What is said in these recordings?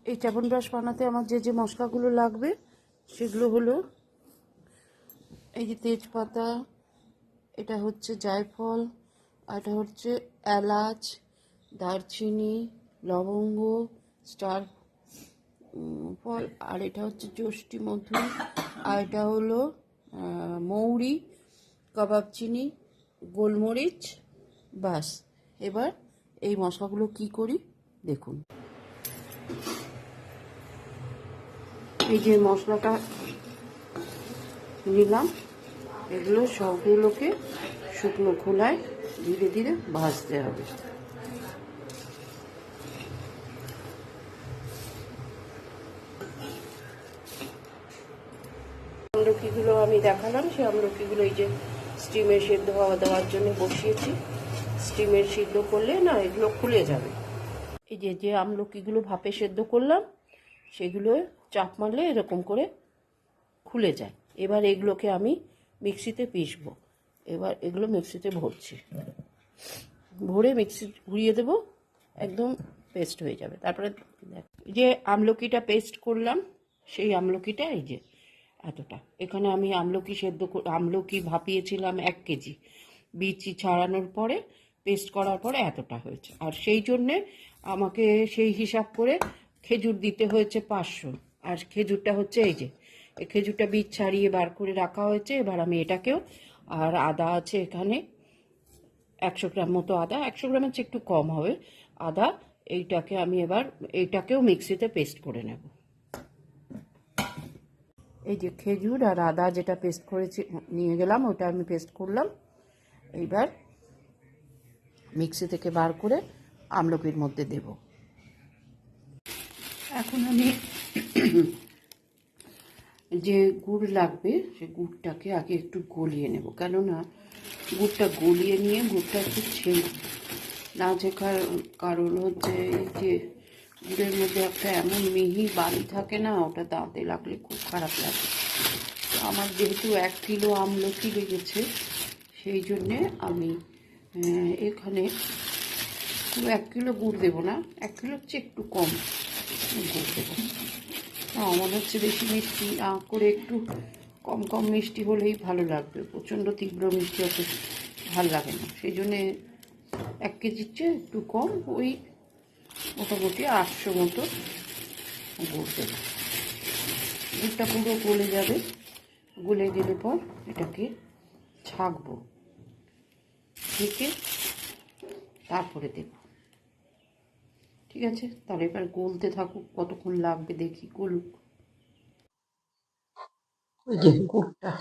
এই চ্যবনপ্রাশ বানাতে আমার যে যে মশলাগুলো লাগবে সেগুলো হলো এই যে তেজপাতা, এটা হচ্ছে জায়ফল, আর এটা হচ্ছে এলাচ, দারচিনি, লবঙ্গ, স্টার ফল, আর এটা হচ্ছে যষ্টি মধু, আর এটা হলো মৌরি, কাবাব চিনি, গোলমরিচ। বাস, এবার এই মশলাগুলো কি করি দেখুন। এই যে মশলাটা নিলাম, এগুলো সবগুলোকে শুকনো খোলায় ধীরে ধীরে ভাজতে হবে। আমলকিগুলো আমি দেখালাম, সেই আমলকিগুলো এই যে স্টিমে সেদ্ধ হওয়া দেওয়ার জন্য বসিয়েছি। স্টিমে সিদ্ধ করলে না এগুলো খুলে যাবে। এই যে যে আমলকিগুলো ভাপে সেদ্ধ করলাম সেগুলো চাপ মারলে এরকম করে খুলে যায়। এবার এগুলোকে আমি মিক্সিতে পিসবো। এবার এগুলো মিক্সিতে ভরছি, ভরে মিক্সি ঘুরিয়ে দেবো, একদম পেস্ট হয়ে যাবে। তারপরে যে আমলকিটা পেস্ট করলাম সেই আমলকিটা এই যে এতটা, এখানে আমি আমলকি ভাপিয়েছিলাম 1 কেজি, বিচি ছাড়ানোর পরে পেস্ট করার পরে এতটা হয়েছে। আর সেই জন্যে আমাকে সেই হিসাব করে খেজুর দিতে হয়েছে 500। আর খেজুরটা হচ্ছে এই যে, এই খেজুরটা বীজ ছাড়িয়ে বার করে রাখা হয়েছে। এবার আমি এটাকেও, আর আদা আছে এখানে 100 গ্রাম মতো আদা, 100 গ্রামের চেয়ে একটু কম হবে আদা। এইটাকে আমি এবার এইটাকেও মিক্সিতে পেস্ট করে নেব। এই যে খেজুর আর আদা যেটা পেস্ট করেছি নিয়ে গেলাম, ওটা আমি পেস্ট করলাম। এইবার মিক্সি থেকে বার করে আমলকির মধ্যে দেব। এখন আমি যে গুড় লাগবে সে গুড়টাকে আগে একটু গলিয়ে নেব, কেননা গুড়টা গলিয়ে নিয়ে গুড়টা একটু না ছেঁকার কারণ হচ্ছে এই যে গুড়ের মধ্যে একটা এমন মিহি বালি থাকে না, ওটা দাঁতে লাগলে খুব খারাপ লাগে। তো আমার যেহেতু 1 কিলো আমলকি লেগেছে, সেই জন্যে আমি এখানে পুরো 1 কিলো গুড় দেবো না, 1 কিলোর চেয়ে একটু কম গুড় দেবো। আমার হচ্ছে বেশি মিষ্টি না করে একটু কম কম মিষ্টি হলেই ভালো লাগবে, প্রচণ্ড তীব্র মিষ্টি অত ভালো লাগে না। সেই জন্যে 1 কেজির চেয়ে একটু কম, ওই মোটামুটি 800 মতো গুড় দেবো। গুড়টা পুরো গলে যাবে, গলে গেলে পর এটাকে ছাঁকবো, ছেঁকে তারপরে দেব। ঠিক আছে, তাহলে এবার গলতে থাকুক, কতক্ষণ লাগবে দেখি গলুক। ওই যে গুড়টা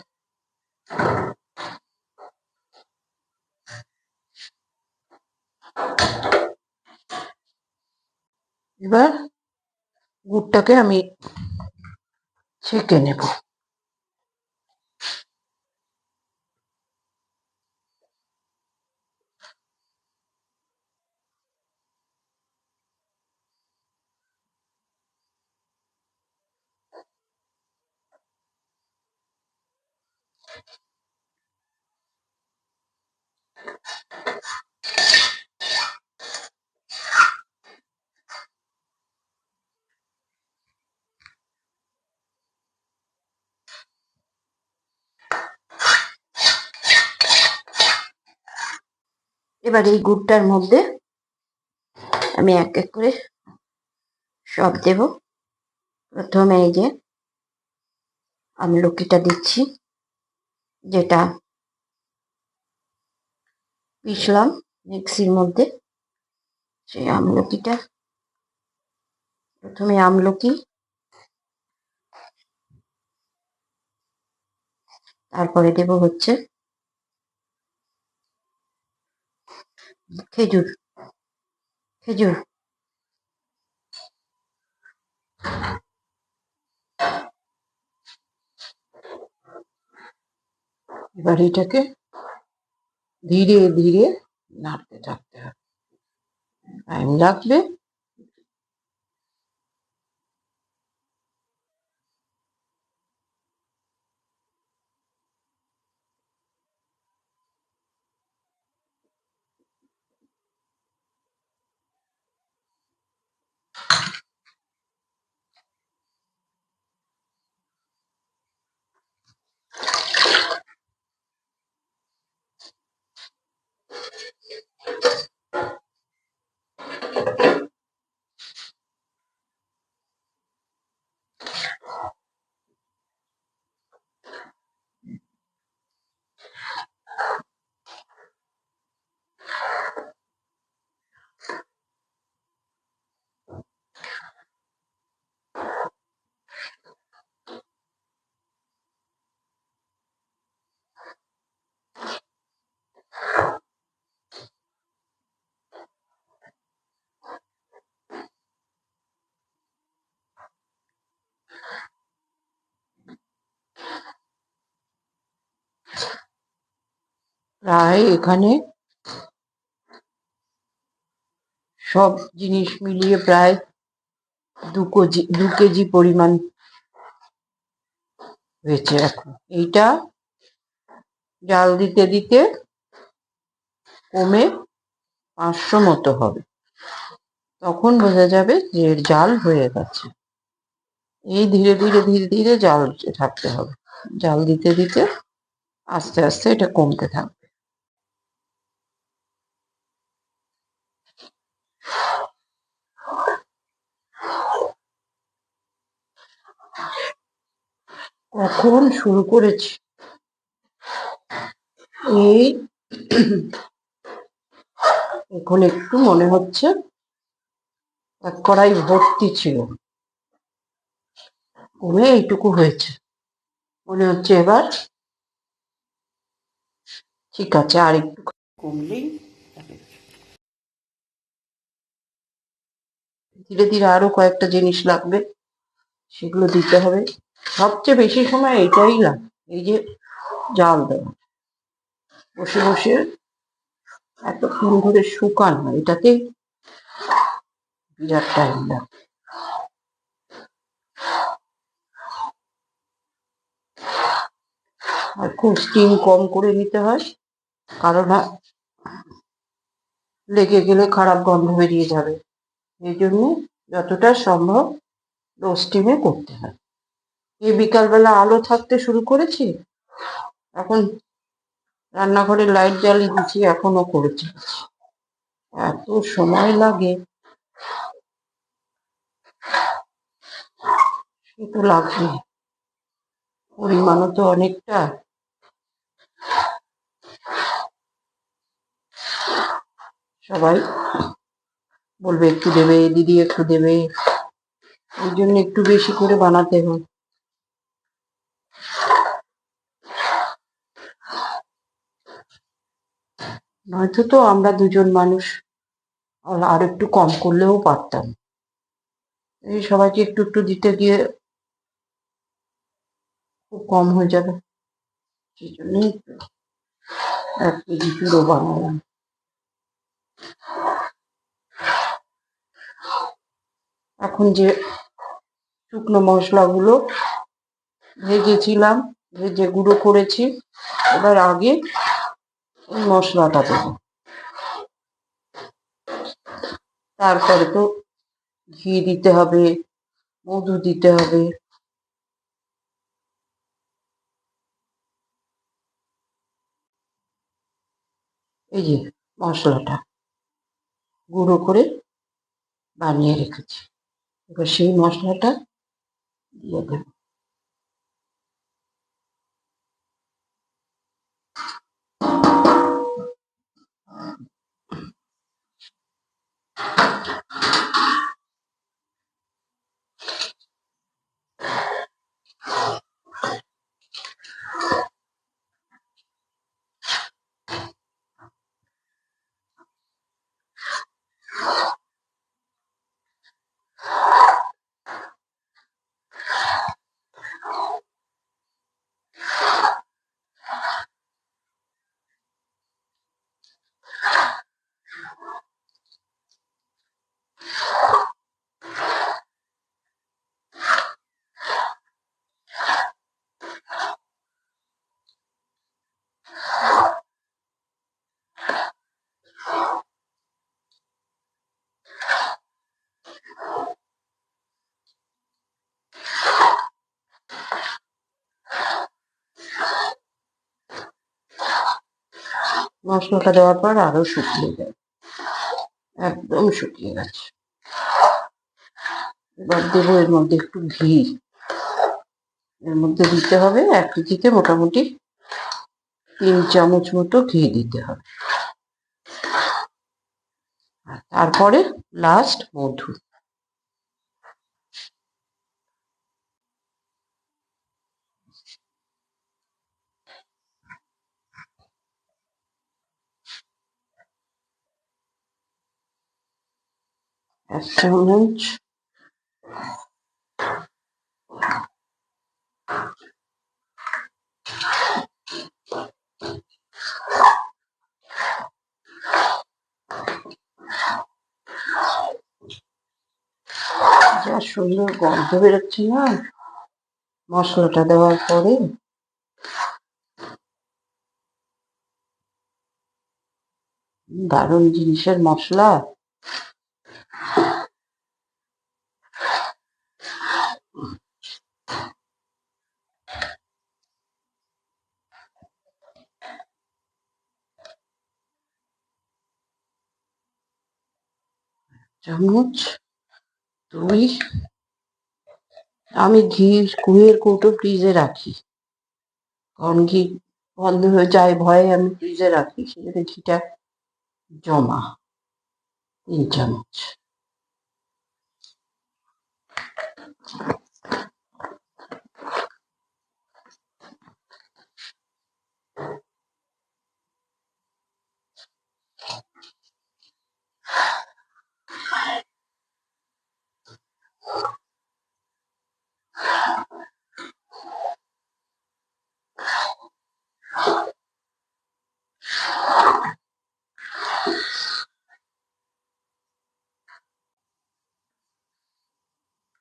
এবার গুড়টাকে আমি ছেঁকে নেব। এবার এই গুড়টার মধ্যে আমি এক এক করে সব দেব। প্রথমে এই যে আমলকিটা দিচ্ছি, যেটা পিষলাম মিক্সির মধ্যে। সেই আমলকিটা, প্রথমে আমলকি, তারপরে দেব হচ্ছে খেজুর। খেজুর এবার এটাকে ধীরে ধীরে নাড়তে থাকতে হবে, টাইম লাগবে। প্রায় এখানে সব জিনিস মিলিয়ে প্রায় 2 কেজি পরিমাণ হয়েছে। এখন এইটা জাল দিতে দিতে কমে 500 মতো হবে, তখন বোঝা যাবে যে এর জাল হয়ে গেছে। এই ধীরে ধীরে ধীরে ধীরে জাল থাকতে হবে, জাল দিতে দিতে আস্তে আস্তে এটা কমতে থাকবে। কখন শুরু করেছি, এই এখন একটু মনে হচ্ছে এক কড়াই ভর্তি ছিল, কমে এইটুকু হয়েছে। মনে হচ্ছে এবার ঠিক আছে, আর একটু কমলেই ধীরে ধীরে আরো কয়েকটা জিনিস লাগবে, সেগুলো দিতে হবে। সবচেয়ে বেশি সময় এটাই লাগে, এই যে জাল দেওয়া, বসে বসে এতক্ষণ ধরে শুকানো, এটাতে বিরাট টাইম লাগে। আর খুব স্টিম কম করে নিতে হয়, কারণ লেগে গেলে খারাপ গন্ধ বেরিয়ে যাবে। এই জন্য যতটা সম্ভব লো স্টিমে করতে হয়। এই বিকালবেলা আলো থাকতে শুরু করেছি, এখন রান্নাঘরে লাইট জ্বালিয়ে দিচ্ছি, এখনো করেছি। এত সময় লাগে, সে তো লাগবে, পরিমাণও তো অনেকটা। সবাই বলবে একটু দেবে দিদি, একটু দেবে, ওই জন্য একটু বেশি করে বানাতে হয়। নয়তো তো আমরা দুজন মানুষ, আর একটু কম করলেও পারতাম। এই সবাইকে একটু একটু দিতে গিয়ে খুব কম হয়ে যাবে, সেই জন্যই 1 কেজি পুরো বানালাম। এখন যে শুকনো মশলাগুলো ভেজেছিলাম, ভেজে গুঁড়ো করেছি, এবার আগে ওই মশলাটা দেবো, তারপরে তো ঘি দিতে হবে, মধু দিতে হবে। এই যে মশলাটা গুঁড়ো করে বানিয়ে রেখেছি, এবার সেই মশলাটা দিয়ে দেবো। মশলাটা দেওয়ার পর আরো শুকিয়ে যায়, একদম শুকিয়ে গেছে। এবার দেবো এর মধ্যে একটু ঘি। এর মধ্যে দিতে হবে 1 কেজিতে মোটামুটি 3 চামচ মতো ঘি দিতে হবে। আর তারপরে লাস্ট মধু। এক চামচ যা সুন্দর গন্ধ বেরোচ্ছে না মশলাটা দেওয়ার পরে। দারুণ জিনিসের মশলা। চামচ 2। আমি ঘিয়ের কৌটো ফ্রিজে রাখি, কারণ ঘি বন্ধ হয়ে যায় ভয়ে আমি ফ্রিজে রাখি, সেখানে ঘিটা জমা। 3 চামচ।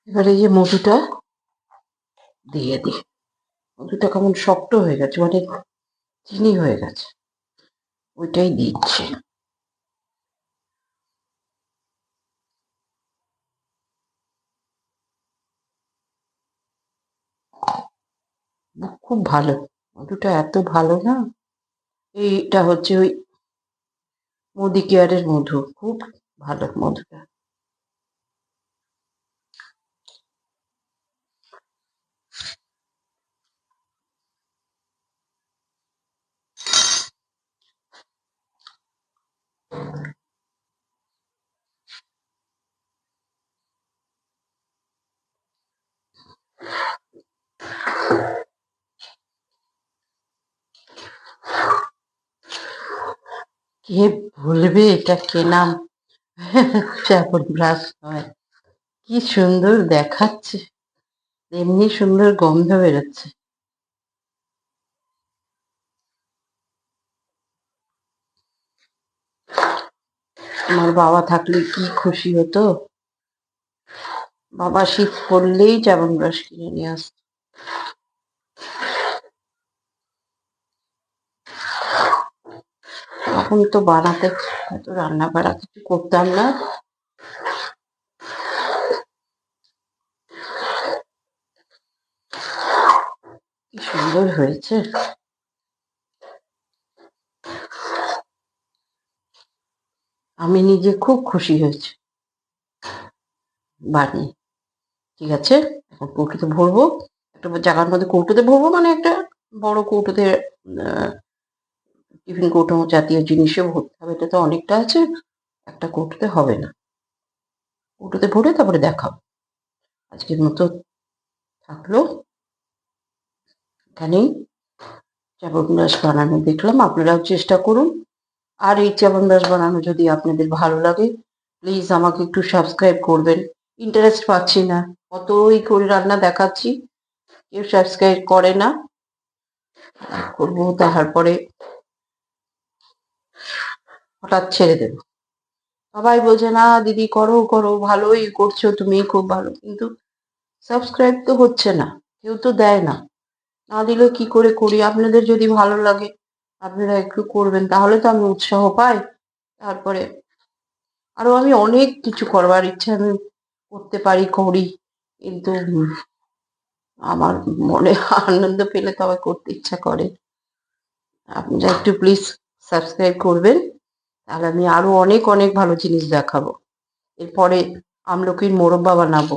এবারে এই যে মধুটা দিয়ে দিই। মধুটা কেমন শক্ত হয়ে গেছে, মানে চিনি হয়ে গেছে, ওইটাই দিচ্ছি। খুব ভালো, মধুটা এত ভালো না। এইটা হচ্ছে ওই মুদি কেয়ারের মধু, খুব ভালো মধুটা। কে বলবে এটা কেনা চ্যবনপ্রাশ নয়। কি সুন্দর দেখাচ্ছে, এমনি সুন্দর গন্ধ বেরোচ্ছে। আমার বাবা থাকলে কি খুশি হতো। বাবা শীত পড়লেই চ্যবনপ্রাশ কিনে নিয়ে আসতো। এখন তো বানাতে, এত রান্না বাড়া কিছু করতাম না। কি সুন্দর হয়েছে। আমি নিজে খুব খুশি হয়েছি বানিয়ে। ঠিক আছে, এখন কৌটোতে ভরবো। একটা জায়গার মধ্যে কৌটোতে ভরবো, মানে একটা বড় কৌটোতে, টিফিন কৌটো জাতীয় জিনিসে ভরতে হবে। এটা তো অনেকটা আছে, একটা কৌটোতে হবে না। কৌটোতে ভরে তারপরে দেখাবো। আজকের মতো থাকলো এখানেই। চ্যবনপ্রাশ বানানো দেখলাম, আপনারাও চেষ্টা করুন। আর এই চ্যবনপ্রাশ বানানো যদি আপনাদের ভালো লাগে, প্লিজ আমাকে একটু সাবস্ক্রাইব করবেন। ইন্টারেস্ট পাচ্ছি না, কতই করে রান্না দেখাচ্ছি, কেউ সাবস্ক্রাইব করে না। করবো তারপরে হঠাৎ ছেড়ে দেবো। সবাই বলছে না দিদি করো করো, ভালোই করছো তুমি, খুব ভালো, কিন্তু সাবস্ক্রাইব তো হচ্ছে না, কেউ তো দেয় না। না দিলে কি করে করি? আপনাদের যদি ভালো লাগে আপনারা একটু করবেন, তাহলে তো আমি উৎসাহ পাই। তারপরে আরো আমি অনেক কিছু করবার ইচ্ছা আমি করতে পারি, করি, কিন্তু আমার মনে আনন্দ পেলে তবে করতে ইচ্ছা করে। আপনারা একটু প্লিজ সাবস্ক্রাইব করবেন। তাহলে আমি আরো অনেক অনেক ভালো জিনিস দেখাবো। এরপরে আমলকির মোরব্বা বানাবো।